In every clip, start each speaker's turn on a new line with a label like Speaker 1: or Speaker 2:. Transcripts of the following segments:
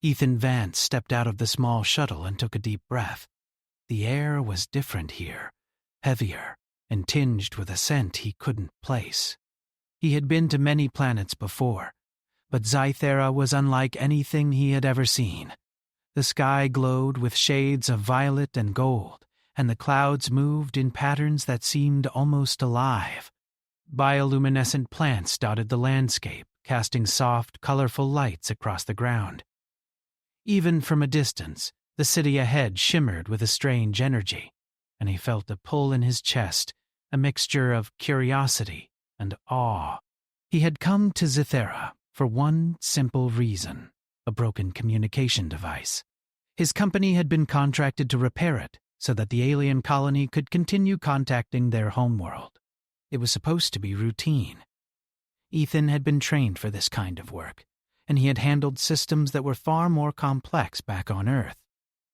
Speaker 1: Ethan Vance stepped out of the small shuttle and took a deep breath. The air was different here, heavier, and tinged with a scent he couldn't place. He had been to many planets before, but Zythera was unlike anything he had ever seen. The sky glowed with shades of violet and gold, and the clouds moved in patterns that seemed almost alive. Bioluminescent plants dotted the landscape, casting soft, colorful lights across the ground. Even from a distance, the city ahead shimmered with a strange energy, and he felt a pull in his chest, a mixture of curiosity and awe. He had come to Zythera for one simple reason: a broken communication device. His company had been contracted to repair it so that the alien colony could continue contacting their homeworld. It was supposed to be routine. Ethan had been trained for this kind of work, and he had handled systems that were far more complex back on Earth.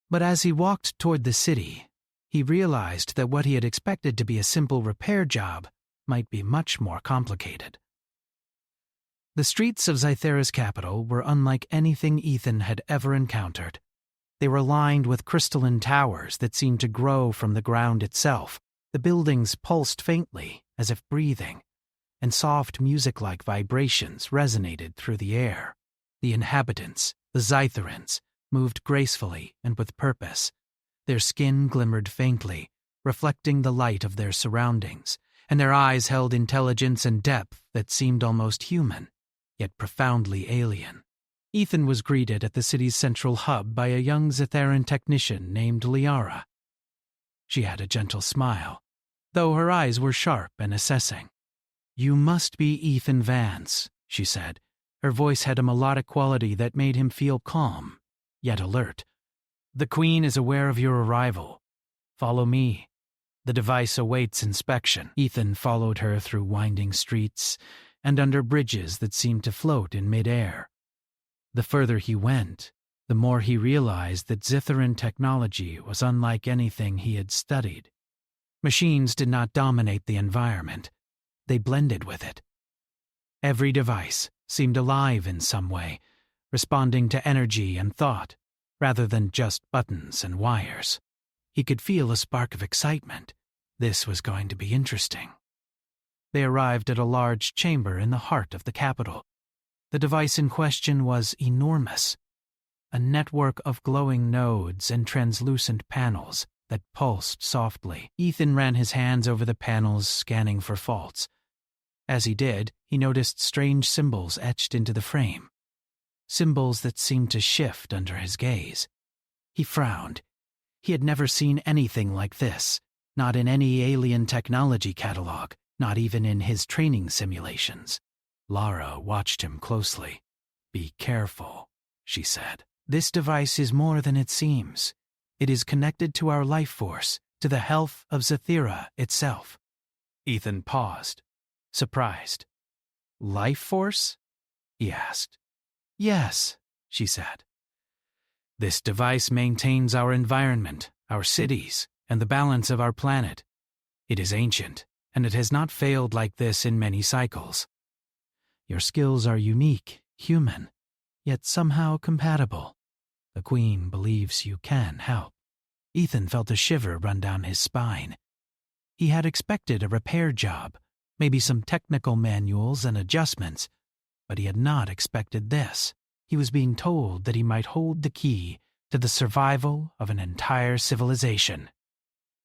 Speaker 1: But as he walked toward the city, he realized that what he had expected to be a simple repair job might be much more complicated. The streets of Zythera's capital were unlike anything Ethan had ever encountered. They were lined with crystalline towers that seemed to grow from the ground itself. The buildings pulsed faintly, as if breathing, and soft music-like vibrations resonated through the air. The inhabitants, the Zytherans, moved gracefully and with purpose. Their skin glimmered faintly, reflecting the light of their surroundings, and their eyes held intelligence and depth that seemed almost human, yet profoundly alien. Ethan was greeted at the city's central hub by a young Zytheran technician named Liara. She had a gentle smile, though her eyes were sharp and assessing. "You must be Ethan Vance," she said. Her voice had a melodic quality that made him feel calm, yet alert. "The Queen is aware of your arrival. Follow me. The device awaits inspection." Ethan followed her through winding streets and under bridges that seemed to float in midair. The further he went, the more he realized that Zytheran technology was unlike anything he had studied. Machines did not dominate the environment. They blended with it. Every device seemed alive in some way, responding to energy and thought, rather than just buttons and wires. He could feel a spark of excitement. This was going to be interesting. They arrived at a large chamber in the heart of the capital. The device in question was enormous, a network of glowing nodes and translucent panels that pulsed softly. Ethan ran his hands over the panels, scanning for faults. As he did, he noticed strange symbols etched into the frame, symbols that seemed to shift under his gaze. He frowned. He had never seen anything like this, not in any alien technology catalog, not even in his training simulations. Lara watched him closely. "Be careful," she said. "This device is more than it seems. It is connected to our life force, to the health of Zythera itself." Ethan paused, surprised. "Life force?" he asked. "Yes," she said. "This device maintains our environment, our cities, and the balance of our planet. It is ancient, and it has not failed like this in many cycles. Your skills are unique, human, yet somehow compatible. The Queen believes you can help." Ethan felt a shiver run down his spine. He had expected a repair job, maybe some technical manuals and adjustments, but he had not expected this. He was being told that he might hold the key to the survival of an entire civilization.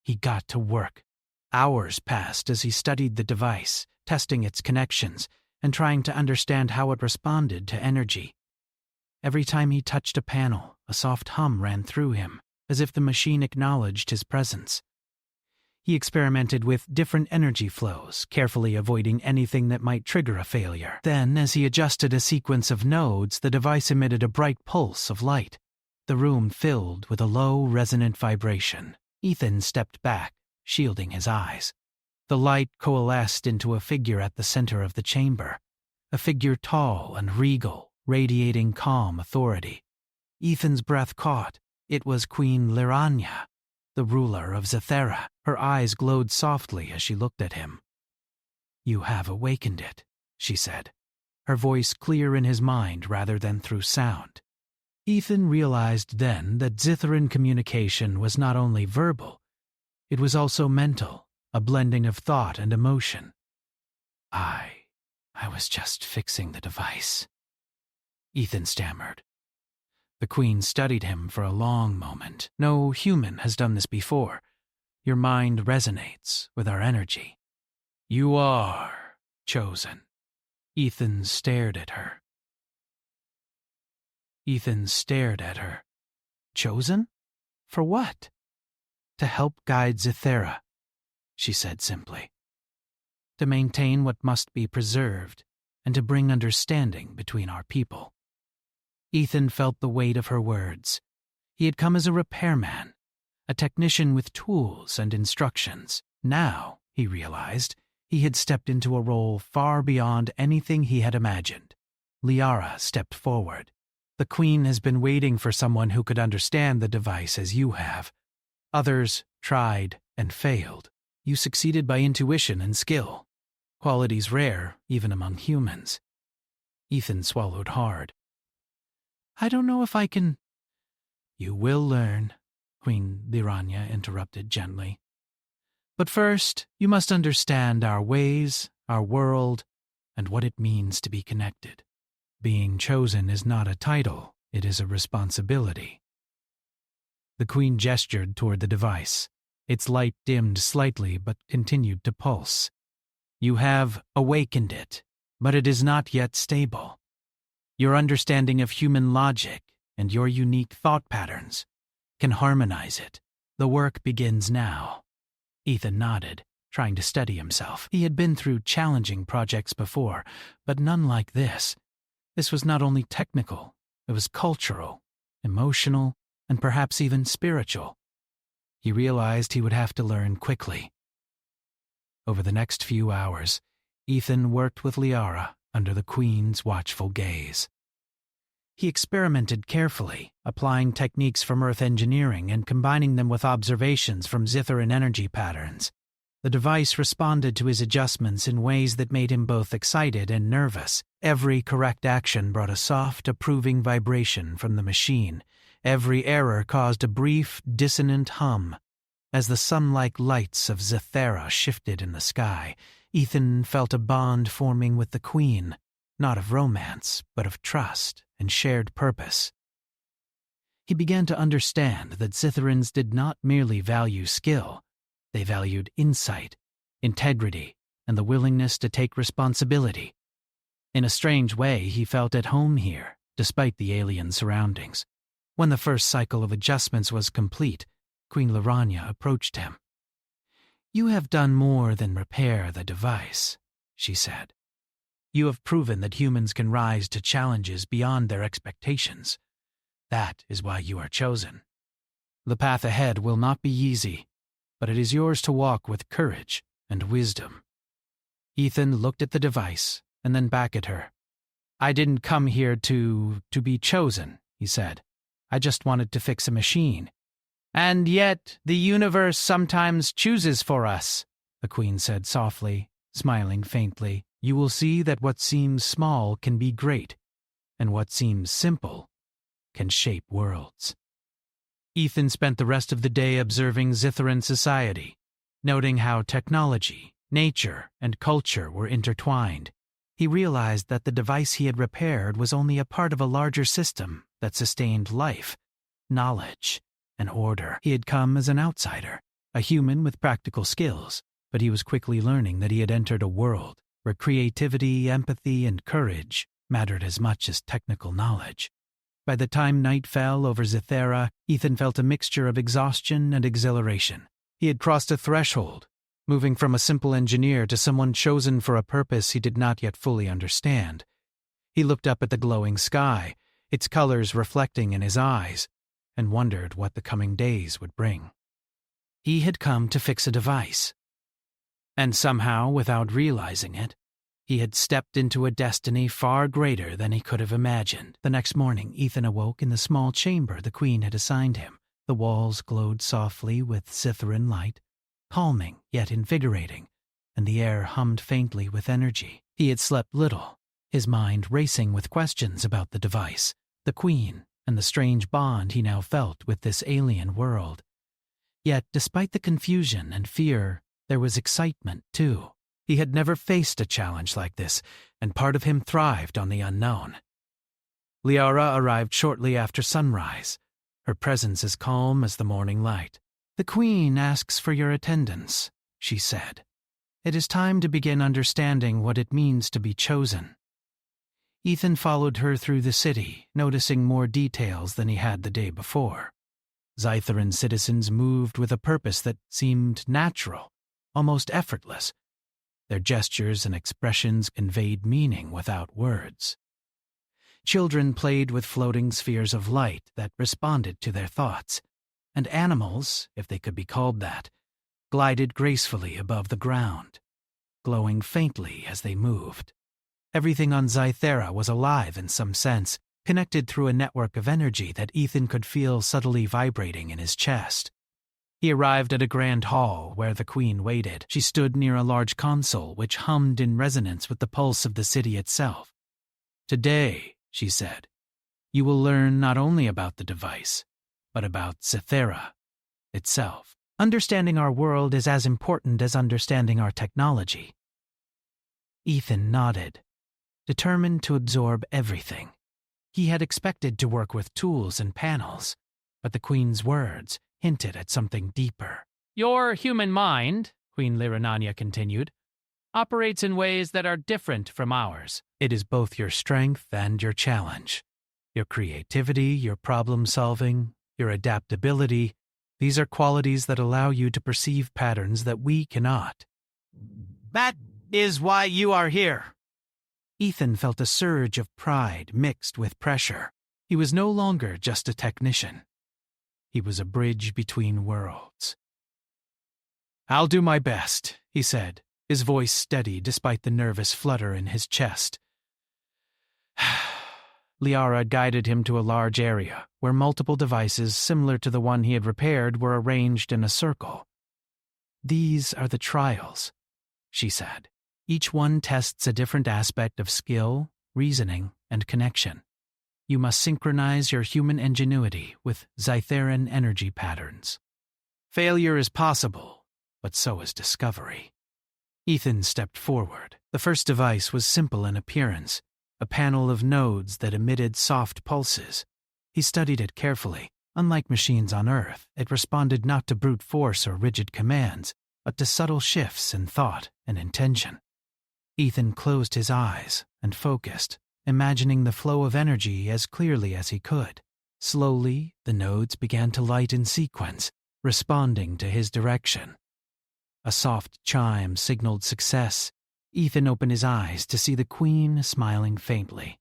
Speaker 1: He got to work. Hours passed as he studied the device, testing its connections, and trying to understand how it responded to energy. Every time he touched a panel, a soft hum ran through him, as if the machine acknowledged his presence. He experimented with different energy flows, carefully avoiding anything that might trigger a failure. Then, as he adjusted a sequence of nodes, the device emitted a bright pulse of light. The room filled with a low, resonant vibration. Ethan stepped back, shielding his eyes. The light coalesced into a figure at the center of the chamber, a figure tall and regal, radiating calm authority. Ethan's breath caught. It was Queen Liranya, the ruler of Zythera. Her eyes glowed softly as she looked at him. "You have awakened it," she said, her voice clear in his mind rather than through sound. Ethan realized then that Zitharan communication was not only verbal, it was also mental, a blending of thought and emotion. I was just fixing the device," Ethan stammered. The Queen studied him for a long moment. "No human has done this before. Your mind resonates with our energy. You are chosen." Ethan stared at her. "Chosen? For what?" "To help guide Zithera," she said simply. "To maintain what must be preserved, and to bring understanding between our people." Ethan felt the weight of her words. He had come as a repairman, a technician with tools and instructions. Now, he realized, he had stepped into a role far beyond anything he had imagined. Liara stepped forward. "The Queen has been waiting for someone who could understand the device as you have. Others tried and failed. You succeeded by intuition and skill, qualities rare even among humans." Ethan swallowed hard. "I don't know if I can—" "You will learn," Queen Liranya interrupted gently. "But first, you must understand our ways, our world, and what it means to be connected. Being chosen is not a title, it is a responsibility." The Queen gestured toward the device. Its light dimmed slightly but continued to pulse. "You have awakened it, but it is not yet stable. Your understanding of human logic and your unique thought patterns can harmonize it. The work begins now." Ethan nodded, trying to steady himself. He had been through challenging projects before, but none like this. This was not only technical, it was cultural, emotional, and perhaps even spiritual. He realized he would have to learn quickly. Over the next few hours, Ethan worked with Liara under the Queen's watchful gaze. He experimented carefully, applying techniques from Earth engineering and combining them with observations from Zitharan energy patterns. The device responded to his adjustments in ways that made him both excited and nervous. Every correct action brought a soft, approving vibration from the machine. Every error caused a brief, dissonant hum. As the sun-like lights of Zithera shifted in the sky, Ethan felt a bond forming with the Queen, not of romance, but of trust and shared purpose. He began to understand that Zitharans did not merely value skill, they valued insight, integrity, and the willingness to take responsibility. In a strange way, he felt at home here, despite the alien surroundings. When the first cycle of adjustments was complete, Queen Liranya approached him. "You have done more than repair the device," she said. "You have proven that humans can rise to challenges beyond their expectations. That is why you are chosen. The path ahead will not be easy, but it is yours to walk with courage and wisdom." Ethan looked at the device and then back at her. "I didn't come here to be chosen," he said. "I just wanted to fix a machine." "And yet the universe sometimes chooses for us," the Queen said softly, smiling faintly. "You will see that what seems small can be great, and what seems simple can shape worlds." Ethan spent the rest of the day observing Zitharan society, noting how technology, nature, and culture were intertwined. He realized that the device he had repaired was only a part of a larger system that sustained life, knowledge, and order. He had come as an outsider, a human with practical skills, but he was quickly learning that he had entered a world where creativity, empathy, and courage mattered as much as technical knowledge. By the time night fell over Zithera, Ethan felt a mixture of exhaustion and exhilaration. He had crossed a threshold, moving from a simple engineer to someone chosen for a purpose he did not yet fully understand. He looked up at the glowing sky, its colors reflecting in his eyes, and wondered what the coming days would bring. He had come to fix a device. And somehow, without realizing it, he had stepped into a destiny far greater than he could have imagined. The next morning, Ethan awoke in the small chamber the Queen had assigned him. The walls glowed softly with Zitharan light, calming yet invigorating, and the air hummed faintly with energy. He had slept little, his mind racing with questions about the device, the Queen, and the strange bond he now felt with this alien world. Yet, despite the confusion and fear, there was excitement, too. He had never faced a challenge like this, and part of him thrived on the unknown. Liara arrived shortly after sunrise, her presence as calm as the morning light. "The Queen asks for your attendance," she said. "It is time to begin understanding what it means to be chosen." Ethan followed her through the city, noticing more details than he had the day before. Scytheran citizens moved with a purpose that seemed natural, almost effortless. Their gestures and expressions conveyed meaning without words. Children played with floating spheres of light that responded to their thoughts, and animals, if they could be called that, glided gracefully above the ground, glowing faintly as they moved. Everything on Scythera was alive in some sense, connected through a network of energy that Ethan could feel subtly vibrating in his chest. He arrived at a grand hall where the Queen waited. She stood near a large console which hummed in resonance with the pulse of the city itself. "Today," she said, "you will learn not only about the device, but about Scythera itself. Understanding our world is as important as understanding our technology." Ethan nodded, determined to absorb everything. He had expected to work with tools and panels, but the Queen's words hinted at something deeper. "Your human mind," Queen Lirananya continued, "operates in ways that are different from ours. It is both your strength and your challenge. Your creativity, your problem-solving, your adaptability, these are qualities that allow you to perceive patterns that we cannot." "That is why you are here." Ethan felt a surge of pride mixed with pressure. He was no longer just a technician. He was a bridge between worlds. "I'll do my best," he said, his voice steady despite the nervous flutter in his chest. Liara guided him to a large area where multiple devices similar to the one he had repaired were arranged in a circle. "These are the trials," she said. "Each one tests a different aspect of skill, reasoning, and connection. You must synchronize your human ingenuity with Scytheran energy patterns. Failure is possible, but so is discovery." Ethan stepped forward. The first device was simple in appearance, a panel of nodes that emitted soft pulses. He studied it carefully. Unlike machines on Earth, it responded not to brute force or rigid commands, but to subtle shifts in thought and intention. Ethan closed his eyes and focused, imagining the flow of energy as clearly as he could. Slowly, the nodes began to light in sequence, responding to his direction. A soft chime signaled success. Ethan opened his eyes to see the Queen smiling faintly.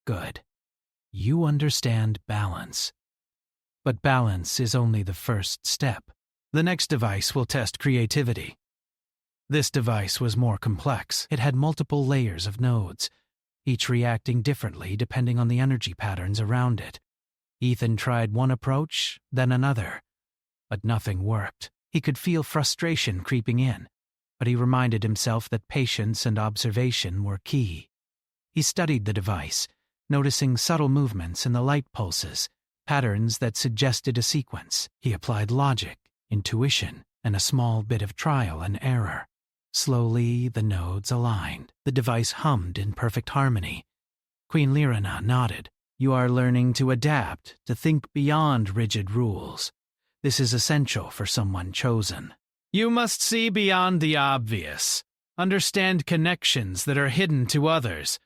Speaker 1: "Good. You understand balance. But balance is only the first step. The next device will test creativity." This device was more complex. It had multiple layers of nodes, each reacting differently depending on the energy patterns around it. Ethan tried one approach, then another, but nothing worked. He could feel frustration creeping in, but he reminded himself that patience and observation were key. He studied the device, noticing subtle movements in the light pulses, patterns that suggested a sequence. He applied logic, intuition, and a small bit of trial and error. Slowly, the nodes aligned. The device hummed in perfect harmony. Queen Lirana nodded. "You are learning to adapt, to think beyond rigid rules. This is essential for someone chosen. You must see beyond the obvious, understand connections that are hidden to others.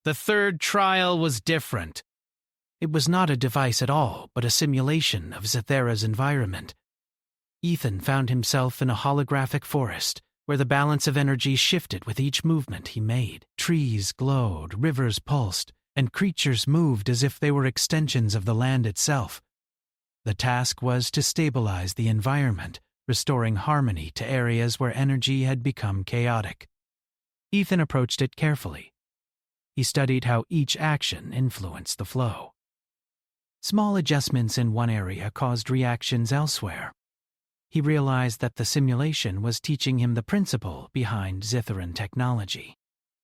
Speaker 1: The third trial was different. It was not a device at all, but a simulation of Scythera's environment. Ethan found himself in a holographic forest, where the balance of energy shifted with each movement he made. Trees glowed, rivers pulsed, and creatures moved as if they were extensions of the land itself. The task was to stabilize the environment, restoring harmony to areas where energy had become chaotic. Ethan approached it carefully. He studied how each action influenced the flow. Small adjustments in one area caused reactions elsewhere. He realized that the simulation was teaching him the principle behind Scytheran technology.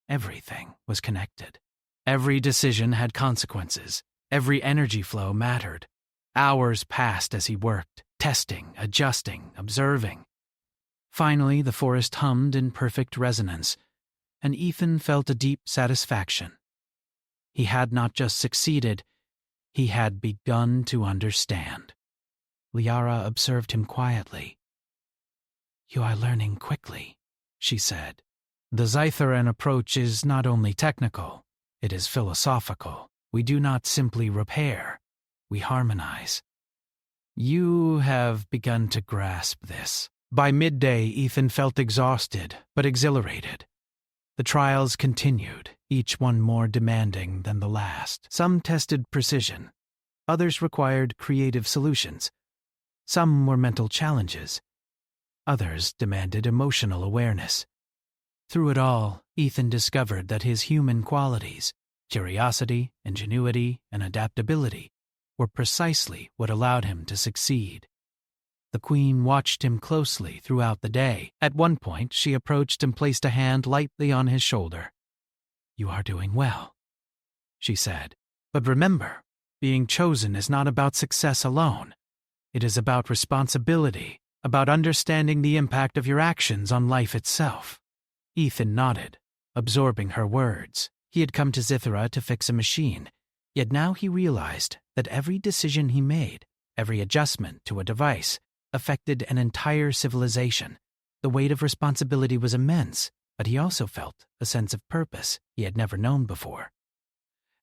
Speaker 1: Everything was connected. Every decision had consequences, Every energy flow mattered. Hours passed as he worked, testing, adjusting, observing. Finally, the forest hummed in perfect resonance, and Ethan felt a deep satisfaction. He had not just succeeded, he had begun to understand. Liara observed him quietly. "You are learning quickly," she said. "The Scytheran approach is not only technical, it is philosophical. We do not simply repair, we harmonize." "You have begun to grasp this." By midday, Ethan felt exhausted, but exhilarated. The trials continued, each one more demanding than the last. Some tested precision. Others required creative solutions. Some were mental challenges. Others demanded emotional awareness. Through it all, Ethan discovered that his human qualities, curiosity, ingenuity, and adaptability, were precisely what allowed him to succeed. The Queen watched him closely throughout the day. At one point, she approached and placed a hand lightly on his shoulder. "You are doing well," she said. "But remember, being chosen is not about success alone. It is about responsibility, about understanding the impact of your actions on life itself." Ethan nodded, absorbing her words. He had come to Scythera to fix a machine, yet now he realized that every decision he made, every adjustment to a device, affected an entire civilization. The weight of responsibility was immense, but he also felt a sense of purpose he had never known before.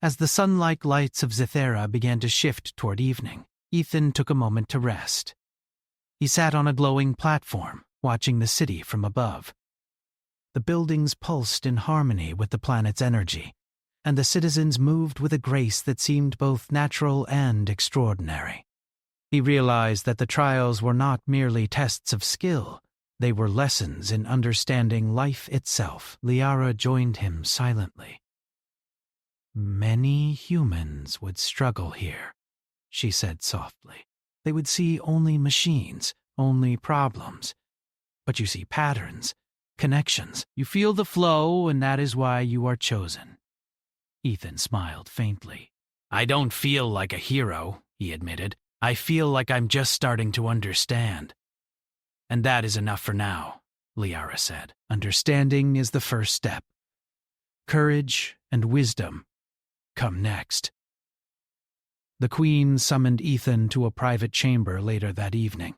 Speaker 1: As the sun-like lights of Scythera began to shift toward evening, Ethan took a moment to rest. He sat on a glowing platform, watching the city from above. The buildings pulsed in harmony with the planet's energy, and the citizens moved with a grace that seemed both natural and extraordinary. He realized that the trials were not merely tests of skill, they were lessons in understanding life itself. Liara joined him silently. "Many humans would struggle here," she said softly. "They would see only machines, only problems. But you see patterns, connections. You feel the flow, and that is why you are chosen." Ethan smiled faintly. "I don't feel like a hero," he admitted. "I feel like I'm just starting to understand." "And that is enough for now," Liara said. "Understanding is the first step. Courage and wisdom come next." The Queen summoned Ethan to a private chamber later that evening.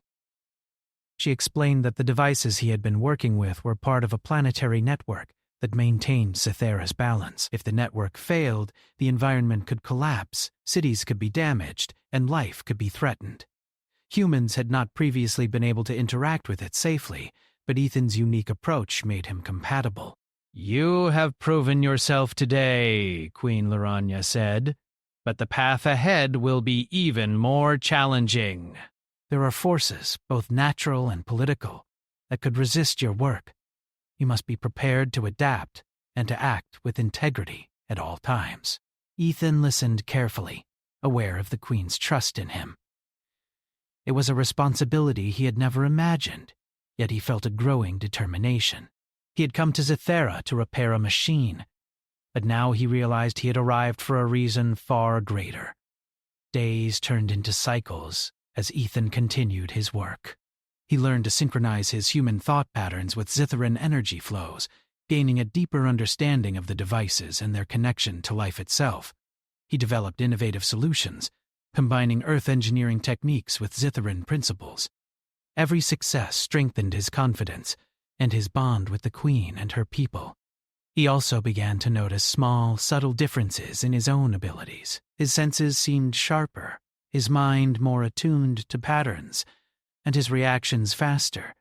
Speaker 1: She explained that the devices he had been working with were part of a planetary network that maintained Scythera's balance. If the network failed, the environment could collapse, cities could be damaged, and life could be threatened. Humans had not previously been able to interact with it safely, but Ethan's unique approach made him compatible. "You have proven yourself today," Queen Laranya said, "but the path ahead will be even more challenging. There are forces, both natural and political, that could resist your work. You must be prepared to adapt and to act with integrity at all times." Ethan listened carefully, aware of the Queen's trust in him. It was a responsibility he had never imagined, yet he felt a growing determination. He had come to Scythera to repair a machine, but now he realized he had arrived for a reason far greater. Days turned into cycles as Ethan continued his work. He learned to synchronize his human thought patterns with Scytheran energy flows, gaining a deeper understanding of the devices and their connection to life itself. He developed innovative solutions, combining Earth engineering techniques with Scytheran principles. Every success strengthened his confidence and his bond with the Queen and her people. He also began to notice small, subtle differences in his own abilities. His senses seemed sharper, his mind more attuned to patterns, and his reactions faster.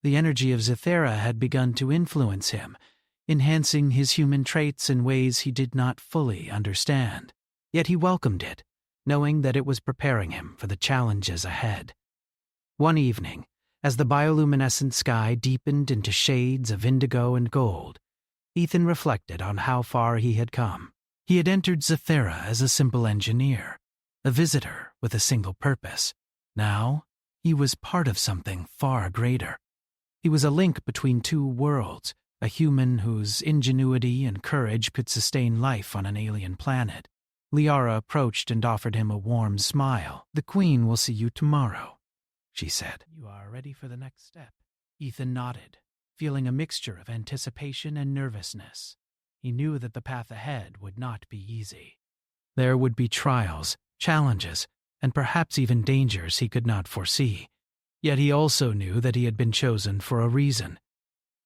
Speaker 1: The energy of Scythera had begun to influence him, enhancing his human traits in ways he did not fully understand. Yet he welcomed it, knowing that it was preparing him for the challenges ahead. One evening, as the bioluminescent sky deepened into shades of indigo and gold, Ethan reflected on how far he had come. He had entered Scythera as a simple engineer, a visitor with a single purpose. Now, he was part of something far greater. He was a link between two worlds, a human whose ingenuity and courage could sustain life on an alien planet. Liara approached and offered him a warm smile. "The Queen will see you tomorrow," she said. "You are ready for the next step?" Ethan nodded, feeling a mixture of anticipation and nervousness. He knew that the path ahead would not be easy. There would be trials, challenges, and perhaps even dangers he could not foresee. Yet he also knew that he had been chosen for a reason.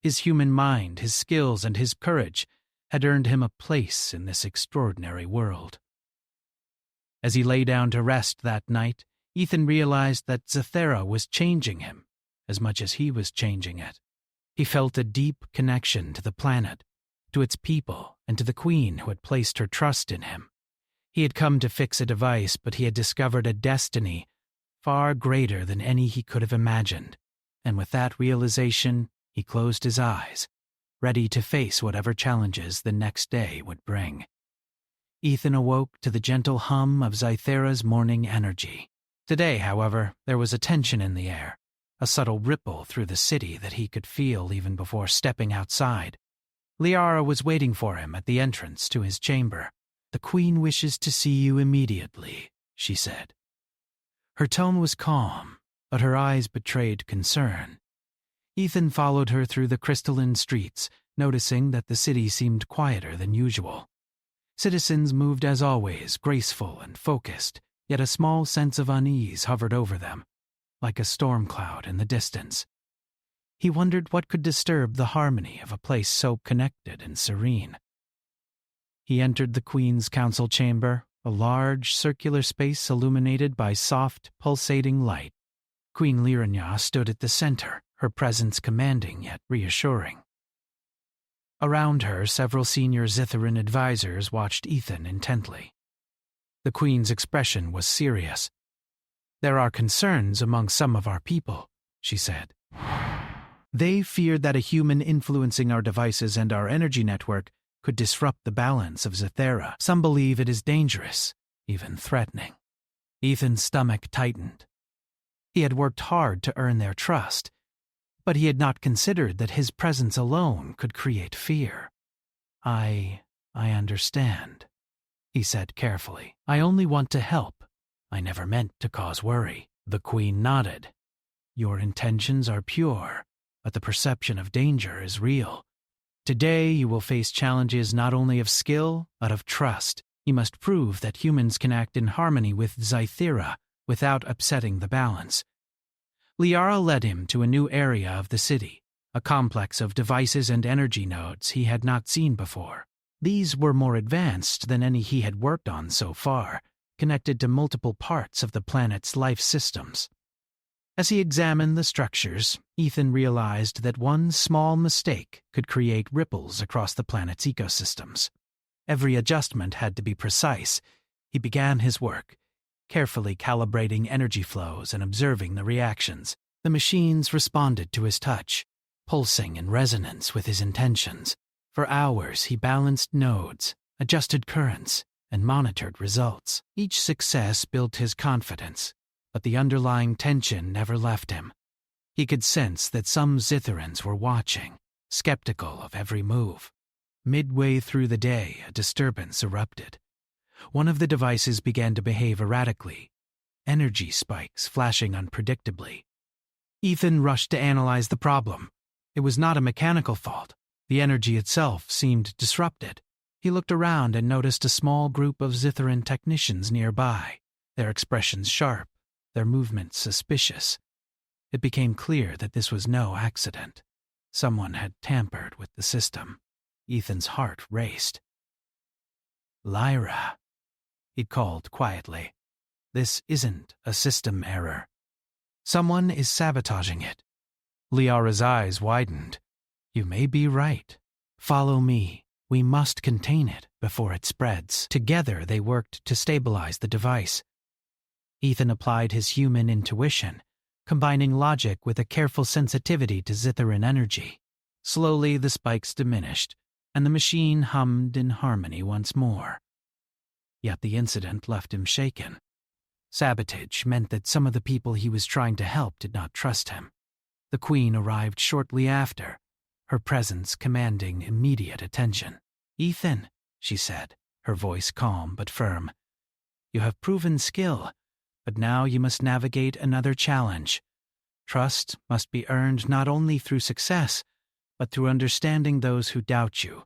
Speaker 1: His human mind, his skills, and his courage had earned him a place in this extraordinary world. As he lay down to rest that night, Ethan realized that Zathera was changing him as much as he was changing it. He felt a deep connection to the planet, to its people, and to the Queen who had placed her trust in him. He had come to fix a device, but he had discovered a destiny far greater than any he could have imagined, and with that realization, he closed his eyes, ready to face whatever challenges the next day would bring. Ethan awoke to the gentle hum of Zathera's morning energy. Today, however, there was a tension in the air, a subtle ripple through the city that he could feel even before stepping outside. Liara was waiting for him at the entrance to his chamber. "The Queen wishes to see you immediately," she said. Her tone was calm, but her eyes betrayed concern. Ethan followed her through the crystalline streets, noticing that the city seemed quieter than usual. Citizens moved as always, graceful and focused, yet a small sense of unease hovered over them, like a storm cloud in the distance. He wondered what could disturb the harmony of a place so connected and serene. He entered the Queen's council chamber, a large circular space illuminated by soft, pulsating light. Queen Liranya stood at the center, her presence commanding yet reassuring. Around her, several senior Zitharan advisors watched Ethan intently. The Queen's expression was serious. "There are concerns among some of our people," she said. "They fear that a human influencing our devices and our energy network could disrupt the balance of Zathera. Some believe it is dangerous, even threatening." Ethan's stomach tightened. He had worked hard to earn their trust, but he had not considered that his presence alone could create fear. I understand," he said carefully. "I only want to help. I never meant to cause worry." The Queen nodded. "Your intentions are pure, but the perception of danger is real. Today you will face challenges not only of skill, but of trust. You must prove that humans can act in harmony with Zathera without upsetting the balance." Liara led him to a new area of the city, a complex of devices and energy nodes he had not seen before. These were more advanced than any he had worked on so far, connected to multiple parts of the planet's life systems. As he examined the structures, Ethan realized that one small mistake could create ripples across the planet's ecosystems. Every adjustment had to be precise. He began his work, carefully calibrating energy flows and observing the reactions. The machines responded to his touch, pulsing in resonance with his intentions. For hours he balanced nodes, adjusted currents, and monitored results. Each success built his confidence, but the underlying tension never left him. He could sense that some Zitharans were watching, skeptical of every move. Midway through the day, a disturbance erupted. One of the devices began to behave erratically, energy spikes flashing unpredictably. Ethan rushed to analyze the problem. It was not a mechanical fault. The energy itself seemed disrupted. He looked around and noticed a small group of Zitharan technicians nearby, their expressions sharp, their movements suspicious. It became clear that this was no accident. Someone had tampered with the system. Ethan's heart raced. "Lyra," he called quietly. "This isn't a system error. Someone is sabotaging it." Liara's eyes widened. "You may be right. Follow me. We must contain it before it spreads." Together they worked to stabilize the device. Ethan applied his human intuition, combining logic with a careful sensitivity to Zitharan energy. Slowly the spikes diminished, and the machine hummed in harmony once more. Yet the incident left him shaken. Sabotage meant that some of the people he was trying to help did not trust him. The Queen arrived shortly after, her presence commanding immediate attention. "Ethan," she said, her voice calm but firm. "You have proven skill, but now you must navigate another challenge. Trust must be earned not only through success, but through understanding those who doubt you."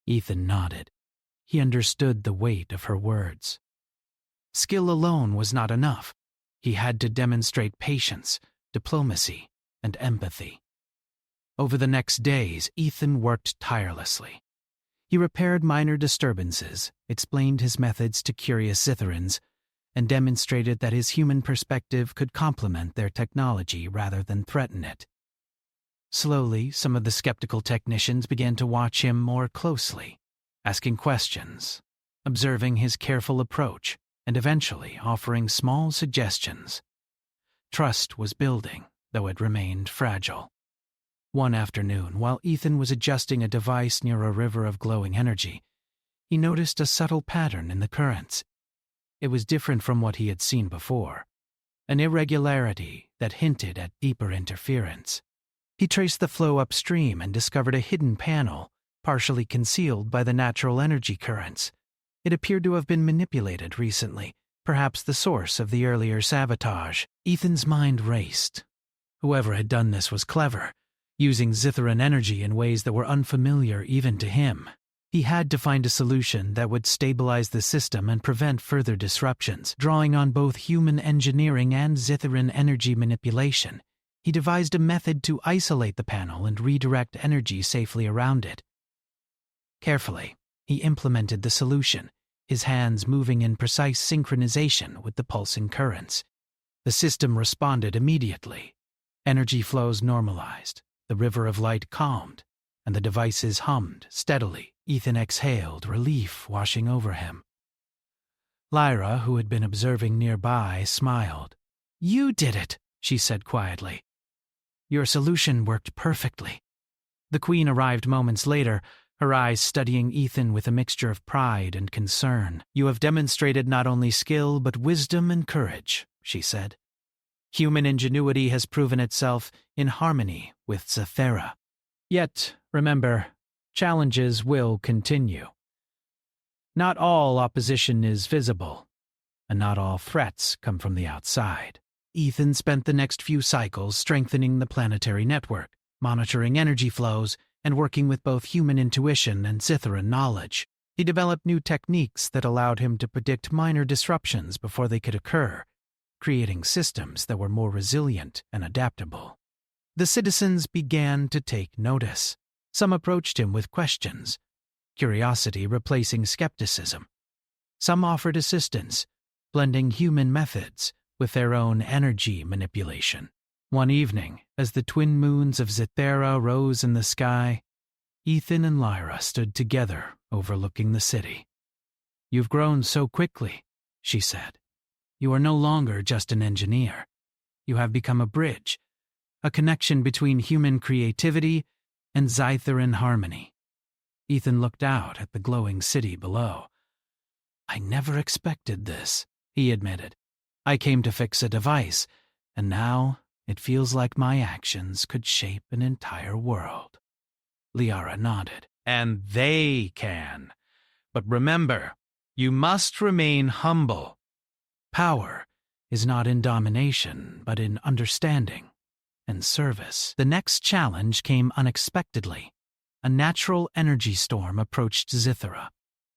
Speaker 1: Ethan nodded. He understood the weight of her words. Skill alone was not enough. He had to demonstrate patience, diplomacy, and empathy. Over the next days, Ethan worked tirelessly. He repaired minor disturbances, explained his methods to curious Zitherans, and demonstrated that his human perspective could complement their technology rather than threaten it. Slowly, some of the skeptical technicians began to watch him more closely, asking questions, observing his careful approach, and eventually offering small suggestions. Trust was building, though it remained fragile. One afternoon, while Ethan was adjusting a device near a river of glowing energy, he noticed a subtle pattern in the currents. It was different from what he had seen before, an irregularity that hinted at deeper interference. He traced the flow upstream and discovered a hidden panel, partially concealed by the natural energy currents. It appeared to have been manipulated recently, perhaps the source of the earlier sabotage. Ethan's mind raced. Whoever had done this was clever, using Zitharan energy in ways that were unfamiliar even to him. He had to find a solution that would stabilize the system and prevent further disruptions. Drawing on both human engineering and Zitharan energy manipulation, he devised a method to isolate the panel and redirect energy safely around it. Carefully, he implemented the solution, his hands moving in precise synchronization with the pulsing currents. The system responded immediately. Energy flows normalized, the river of light calmed, and the devices hummed steadily. Ethan exhaled, relief washing over him. Lyra, who had been observing nearby, smiled. "You did it," she said quietly. "Your solution worked perfectly." The Queen arrived moments later, her eyes studying Ethan with a mixture of pride and concern. "You have demonstrated not only skill but wisdom and courage," she said. "Human ingenuity has proven itself in harmony with Zathera. Yet, remember, challenges will continue. Not all opposition is visible, and not all threats come from the outside." Ethan spent the next few cycles strengthening the planetary network, monitoring energy flows, and working with both human intuition and Zitharan knowledge. He developed new techniques that allowed him to predict minor disruptions before they could occur, creating systems that were more resilient and adaptable. The citizens began to take notice. Some approached him with questions, curiosity replacing skepticism. Some offered assistance, blending human methods with their own energy manipulation. One evening, as the twin moons of Zathera rose in the sky, Ethan and Lyra stood together overlooking the city. "You've grown so quickly," she said. "You are no longer just an engineer. You have become a bridge, a connection between human creativity and Zytheran harmony." Ethan looked out at the glowing city below. "I never expected this," he admitted. "I came to fix a device, and now it feels like my actions could shape an entire world." Liara nodded. "And they can. But remember, you must remain humble. Power is not in domination, but in understanding and service." The next challenge came unexpectedly. A natural energy storm approached Zithera,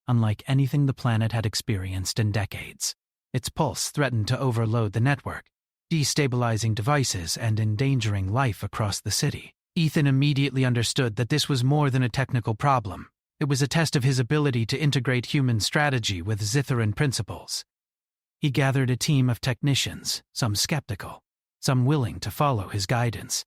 Speaker 1: unlike anything the planet had experienced in decades. Its pulse threatened to overload the network, destabilizing devices and endangering life across the city. Ethan immediately understood that this was more than a technical problem. It was a test of his ability to integrate human strategy with Zitharan principles. He gathered a team of technicians, some skeptical, some willing to follow his guidance.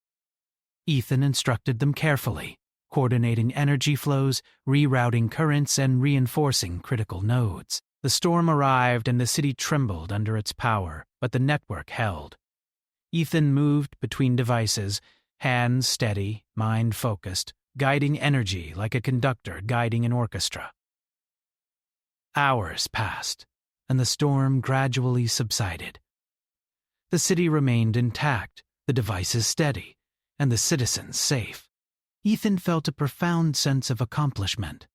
Speaker 1: Ethan instructed them carefully, coordinating energy flows, rerouting currents, and reinforcing critical nodes. The storm arrived and the city trembled under its power, but the network held. Ethan moved between devices, hands steady, mind focused, guiding energy like a conductor guiding an orchestra. Hours passed, and the storm gradually subsided. The city remained intact, the devices steady, and the citizens safe. Ethan felt a profound sense of accomplishment.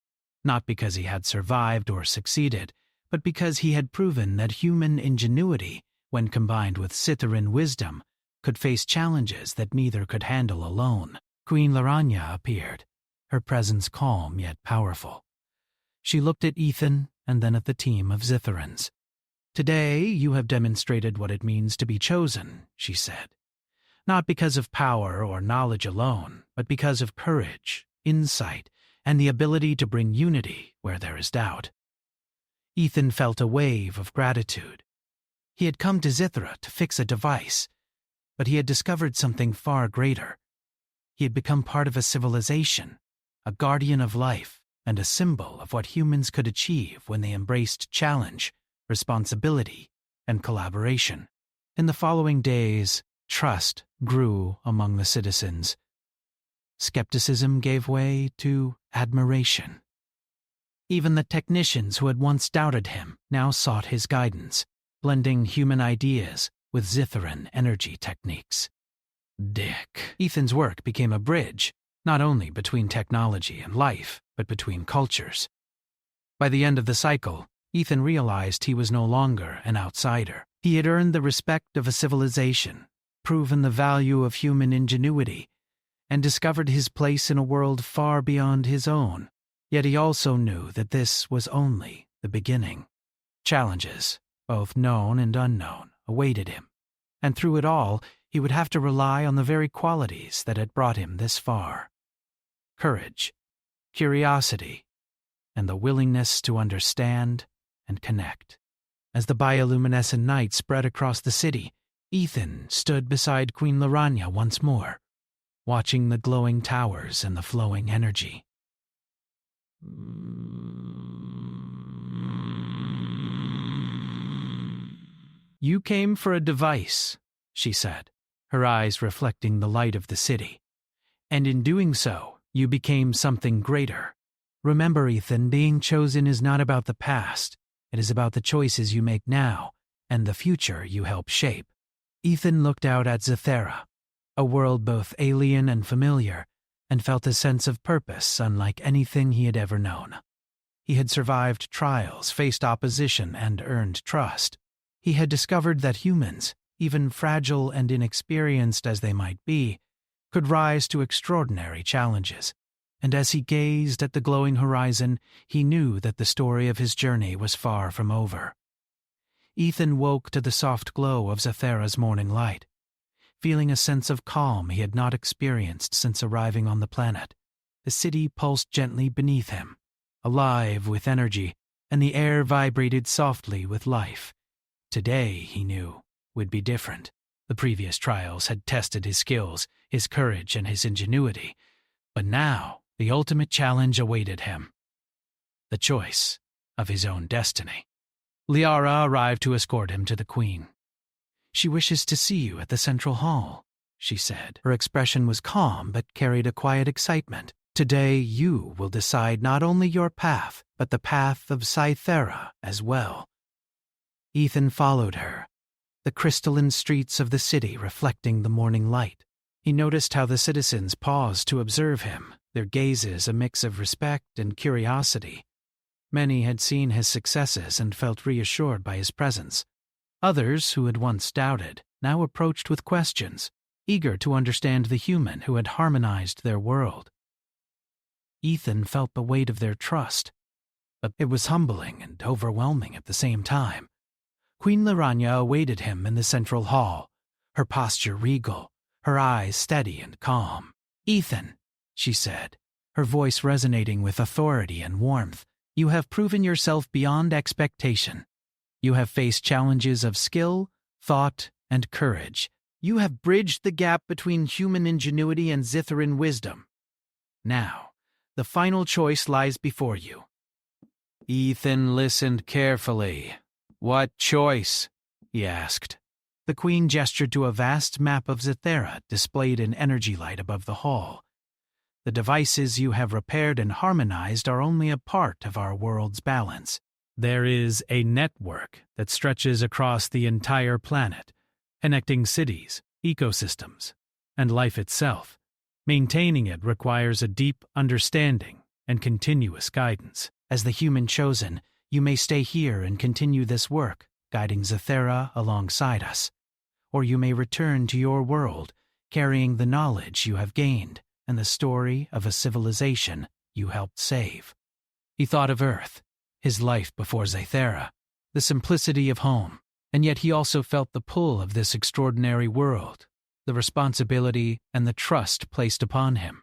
Speaker 1: not because he had survived or succeeded, but because he had proven that human ingenuity, when combined with Scytheran wisdom, could face challenges that neither could handle alone. Queen Laranya appeared, her presence calm yet powerful. She looked at Ethan and then at the team of Zitherans. "Today you have demonstrated what it means to be chosen," she said. "Not because of power or knowledge alone, but because of courage, insight, and the ability to bring unity where there is doubt." Ethan felt a wave of gratitude. He had come to Zithra to fix a device, but he had discovered something far greater. He had become part of a civilization, a guardian of life, and a symbol of what humans could achieve when they embraced challenge, responsibility, and collaboration. In the following days, trust grew among the citizens. Skepticism gave way to admiration. Even the technicians who had once doubted him now sought his guidance, blending human ideas with Zitharan energy techniques. Ethan's work became a bridge, not only between technology and life, but between cultures. By the end of the cycle, Ethan realized he was no longer an outsider. He had earned the respect of a civilization, proven the value of human ingenuity, and discovered his place in a world far beyond his own. Yet he also knew that this was only the beginning. Challenges, both known and unknown, awaited him, and through it all, he would have to rely on the very qualities that had brought him this far: courage, curiosity, and the willingness to understand and connect. As the bioluminescent night spread across the city, Ethan stood beside Queen Laranya once more, watching the glowing towers and the flowing energy. "You came for a device," she said, her eyes reflecting the light of the city. "And in doing so, you became something greater. Remember, Ethan, being chosen is not about the past. It is about the choices you make now and the future you help shape." Ethan looked out at Zithera, a world both alien and familiar, and felt a sense of purpose unlike anything he had ever known. He had survived trials, faced opposition, and earned trust. He had discovered that humans, even fragile and inexperienced as they might be, could rise to extraordinary challenges. And as he gazed at the glowing horizon, he knew that the story of his journey was far from over. Ethan woke to the soft glow of Zithera's morning light, feeling a sense of calm he had not experienced since arriving on the planet. The city pulsed gently beneath him, alive with energy, and the air vibrated softly with life. Today, he knew, would be different. The previous trials had tested his skills, his courage, and his ingenuity. But now, the ultimate challenge awaited him: the choice of his own destiny. Liara arrived to escort him to the Queen. "She wishes to see you at the Central Hall," she said. Her expression was calm but carried a quiet excitement. "Today you will decide not only your path, but the path of Scythera as well." Ethan followed her, the crystalline streets of the city reflecting the morning light. He noticed how the citizens paused to observe him, their gazes a mix of respect and curiosity. Many had seen his successes and felt reassured by his presence. Others, who had once doubted, now approached with questions, eager to understand the human who had harmonized their world. Ethan felt the weight of their trust, but it was humbling and overwhelming at the same time. Queen Laranya awaited him in the central hall, her posture regal, her eyes steady and calm. "Ethan," she said, her voice resonating with authority and warmth, "you have proven yourself beyond expectation. You have faced challenges of skill, thought, and courage. You have bridged the gap between human ingenuity and Zitharan wisdom. Now, the final choice lies before you." Ethan listened carefully. "What choice?" he asked. The Queen gestured to a vast map of Zithera displayed in energy light above the hall. "The devices you have repaired and harmonized are only a part of our world's balance. There is a network that stretches across the entire planet, connecting cities, ecosystems, and life itself. Maintaining it requires a deep understanding and continuous guidance. As the human chosen, you may stay here and continue this work, guiding Zethera alongside us. Or you may return to your world, carrying the knowledge you have gained and the story of a civilization you helped save. He thought of Earth, his life before Zethera, the simplicity of home, and yet he also felt the pull of this extraordinary world, the responsibility and the trust placed upon him.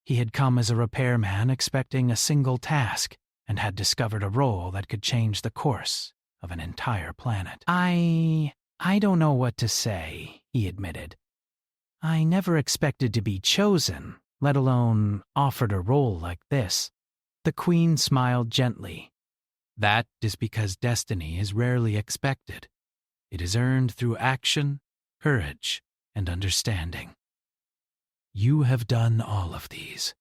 Speaker 1: He had come as a repairman expecting a single task, and had discovered a role that could change the course of an entire planet. I don't know what to say, he admitted. I never expected to be chosen, let alone offered a role like this. The Queen smiled gently. That is because destiny is rarely expected. It is earned through action, courage, and understanding. You have done all of these.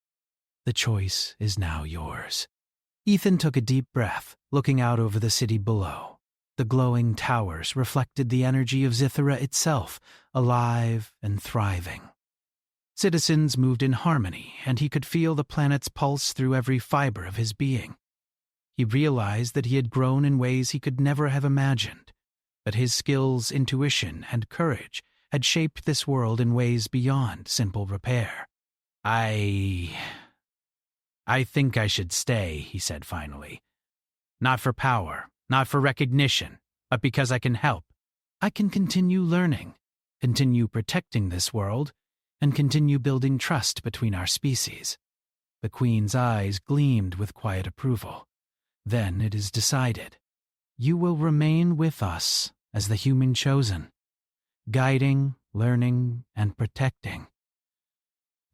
Speaker 1: The choice is now yours. Ethan took a deep breath, looking out over the city below. The glowing towers reflected the energy of Zethera itself, alive and thriving. Citizens moved in harmony, and he could feel the planet's pulse through every fiber of his being. He realized that he had grown in ways he could never have imagined, but his skills, intuition, and courage had shaped this world in ways beyond simple repair. I think I should stay, he said finally. Not for power, not for recognition, but because I can help. I can continue learning, continue protecting this world, and continue building trust between our species. The Queen's eyes gleamed with quiet approval. Then it is decided. You will remain with us as the human chosen, guiding, learning, and protecting.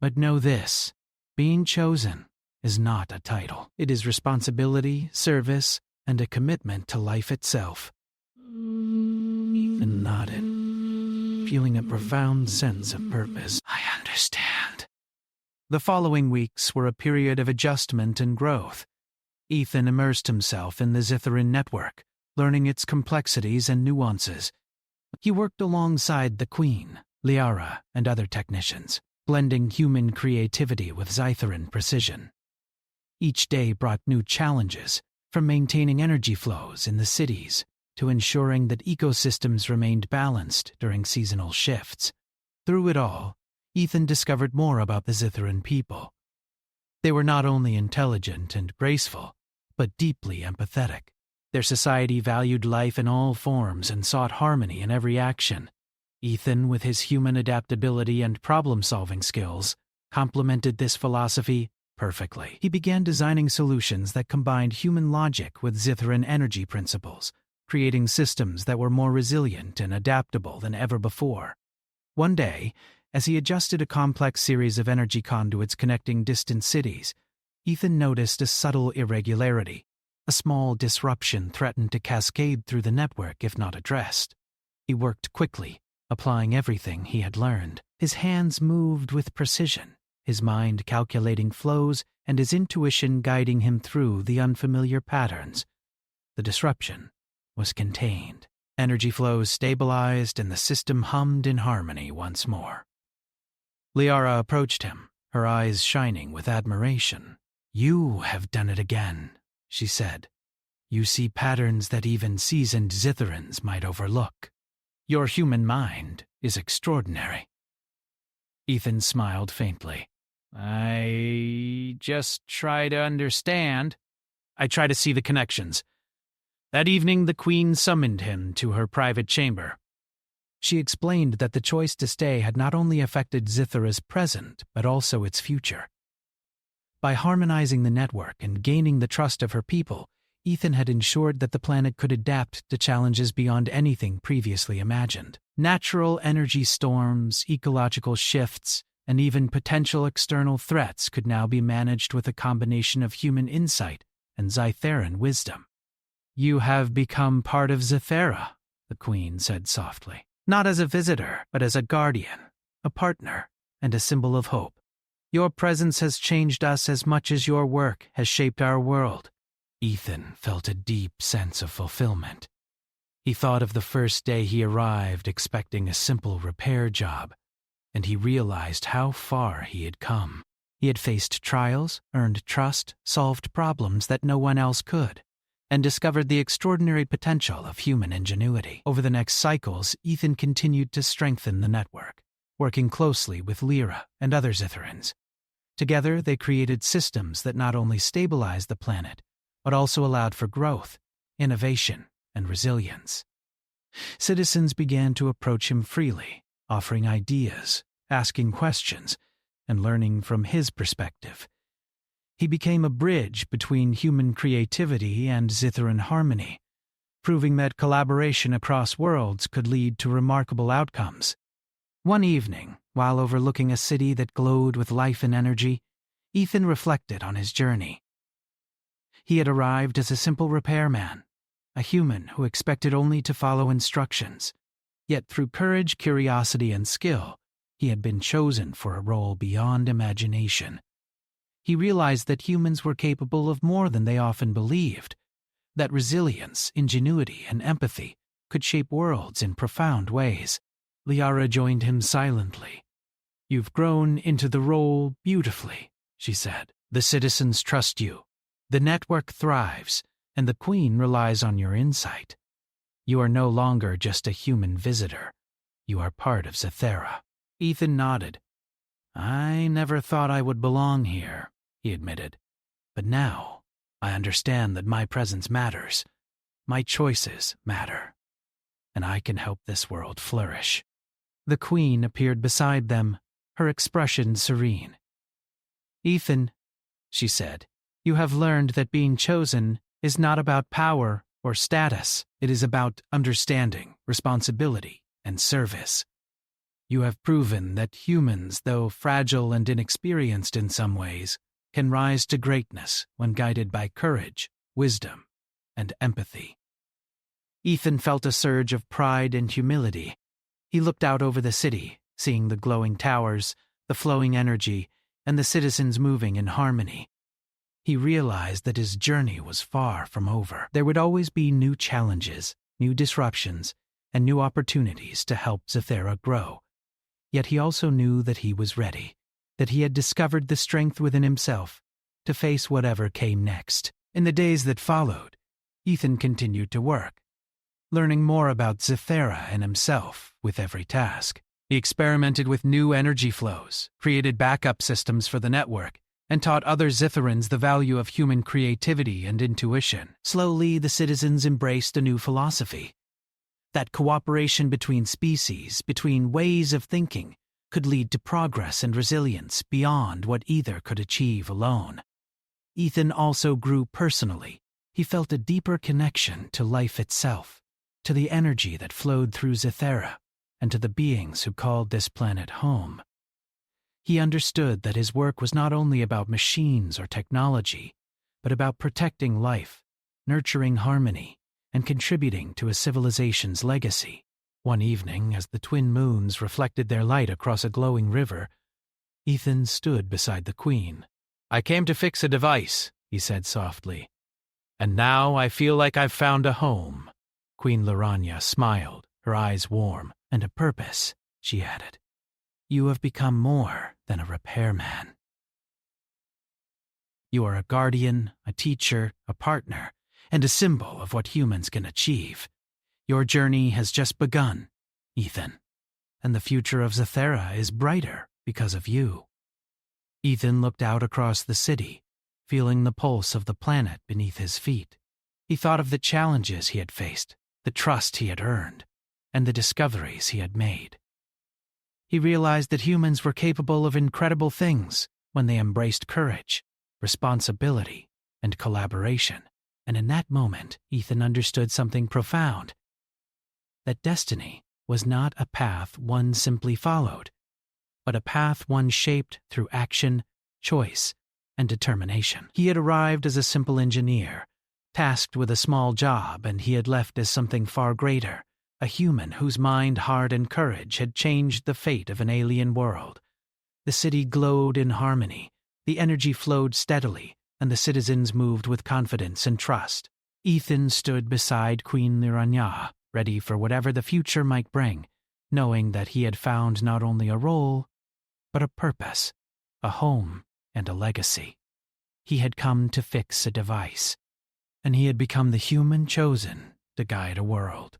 Speaker 1: But know this, being chosen is not a title. It is responsibility, service, and a commitment to life itself. Ethan nodded, feeling a profound sense of purpose. I understand. The following weeks were a period of adjustment and growth. Ethan immersed himself in the Zetheran network, learning its complexities and nuances. He worked alongside the Queen, Liara, and other technicians, blending human creativity with Zetheran precision. Each day brought new challenges, from maintaining energy flows in the cities to ensuring that ecosystems remained balanced during seasonal shifts. Through it all, Ethan discovered more about the Zetheran people. They were not only intelligent and graceful, but deeply empathetic. Their society valued life in all forms and sought harmony in every action. Ethan, with his human adaptability and problem-solving skills, complemented this philosophy perfectly. He began designing solutions that combined human logic with Zetheran energy principles, creating systems that were more resilient and adaptable than ever before. One day, as he adjusted a complex series of energy conduits connecting distant cities, Ethan noticed a subtle irregularity. A small disruption threatened to cascade through the network if not addressed. He worked quickly, applying everything he had learned. His hands moved with precision, his mind calculating flows and his intuition guiding him through the unfamiliar patterns. The disruption was contained. Energy flows stabilized and the system hummed in harmony once more. Liara approached him, her eyes shining with admiration. You have done it again, she said. You see patterns that even seasoned Zitherans might overlook. Your human mind is extraordinary. Ethan smiled faintly. I just try to understand. I try to see the connections. That evening, the Queen summoned him to her private chamber. She explained that the choice to stay had not only affected Zithera's present, but also its future. By harmonizing the network and gaining the trust of her people, Ethan had ensured that the planet could adapt to challenges beyond anything previously imagined. Natural energy storms, ecological shifts, and even potential external threats could now be managed with a combination of human insight and Zetheran wisdom. You have become part of Zethera, the Queen said softly. Not as a visitor, but as a guardian, a partner, and a symbol of hope. Your presence has changed us as much as your work has shaped our world. Ethan felt a deep sense of fulfillment. He thought of the first day he arrived expecting a simple repair job, and he realized how far he had come. He had faced trials, earned trust, solved problems that no one else could, and discovered the extraordinary potential of human ingenuity. Over the next cycles, Ethan continued to strengthen the network, working closely with Lyra and other Zitherans. Together, they created systems that not only stabilized the planet, but also allowed for growth, innovation, and resilience. Citizens began to approach him freely, offering ideas, asking questions, and learning from his perspective. He became a bridge between human creativity and Zitharan harmony, proving that collaboration across worlds could lead to remarkable outcomes. One evening, while overlooking a city that glowed with life and energy, Ethan reflected on his journey. He had arrived as a simple repairman, a human who expected only to follow instructions. Yet through courage, curiosity, and skill, he had been chosen for a role beyond imagination. He realized that humans were capable of more than they often believed, that resilience, ingenuity, and empathy could shape worlds in profound ways. Liara joined him silently. "You've grown into the role beautifully," she said. "The citizens trust you. The network thrives, and the Queen relies on your insight. You are no longer just a human visitor. You are part of Zathera." Ethan nodded. "I never thought I would belong here," he admitted. "But now, I understand that my presence matters. My choices matter. And I can help this world flourish." The Queen appeared beside them, her expression serene. "Ethan," she said, "you have learned that being chosen is not about power or status. It is about understanding, responsibility, and service. You have proven that humans, though fragile and inexperienced in some ways, can rise to greatness when guided by courage, wisdom, and empathy." Ethan felt a surge of pride and humility. He looked out over the city, seeing the glowing towers, the flowing energy, and the citizens moving in harmony. He realized that his journey was far from over. There would always be new challenges, new disruptions, and new opportunities to help Zathera grow. Yet he also knew that he was ready, that he had discovered the strength within himself to face whatever came next. In the days that followed, Ethan continued to work, learning more about Zathera and himself with every task. He experimented with new energy flows, created backup systems for the network, and taught other Zitherans the value of human creativity and intuition. Slowly, the citizens embraced a new philosophy. That cooperation between species, between ways of thinking, could lead to progress and resilience beyond what either could achieve alone. Ethan also grew personally. He felt a deeper connection to life itself, to the energy that flowed through Zathera, and to the beings who called this planet home. He understood that his work was not only about machines or technology, but about protecting life, nurturing harmony, and contributing to a civilization's legacy. One evening, as the twin moons reflected their light across a glowing river, Ethan stood beside the Queen. "I came to fix a device," he said softly. "And now I feel like I've found a home." Queen Laranya smiled, her eyes warm. "And a purpose," she added. "You have become more than a repairman. You are a guardian, a teacher, a partner, and a symbol of what humans can achieve. Your journey has just begun, Ethan, and the future of Zathera is brighter because of you." Ethan looked out across the city, feeling the pulse of the planet beneath his feet. He thought of the challenges he had faced, the trust he had earned, and the discoveries he had made. He realized that humans were capable of incredible things when they embraced courage, responsibility, and collaboration. And in that moment, Ethan understood something profound. That destiny was not a path one simply followed, but a path one shaped through action, choice, and determination. He had arrived as a simple engineer, tasked with a small job, and he had left as something far greater, a human whose mind, heart, and courage had changed the fate of an alien world. The city glowed in harmony, the energy flowed steadily, and the citizens moved with confidence and trust. Ethan stood beside Queen Liranya, ready for whatever the future might bring, knowing that he had found not only a role, but a purpose, a home and a legacy. He had come to fix a device, and he had become the human chosen to guide a world.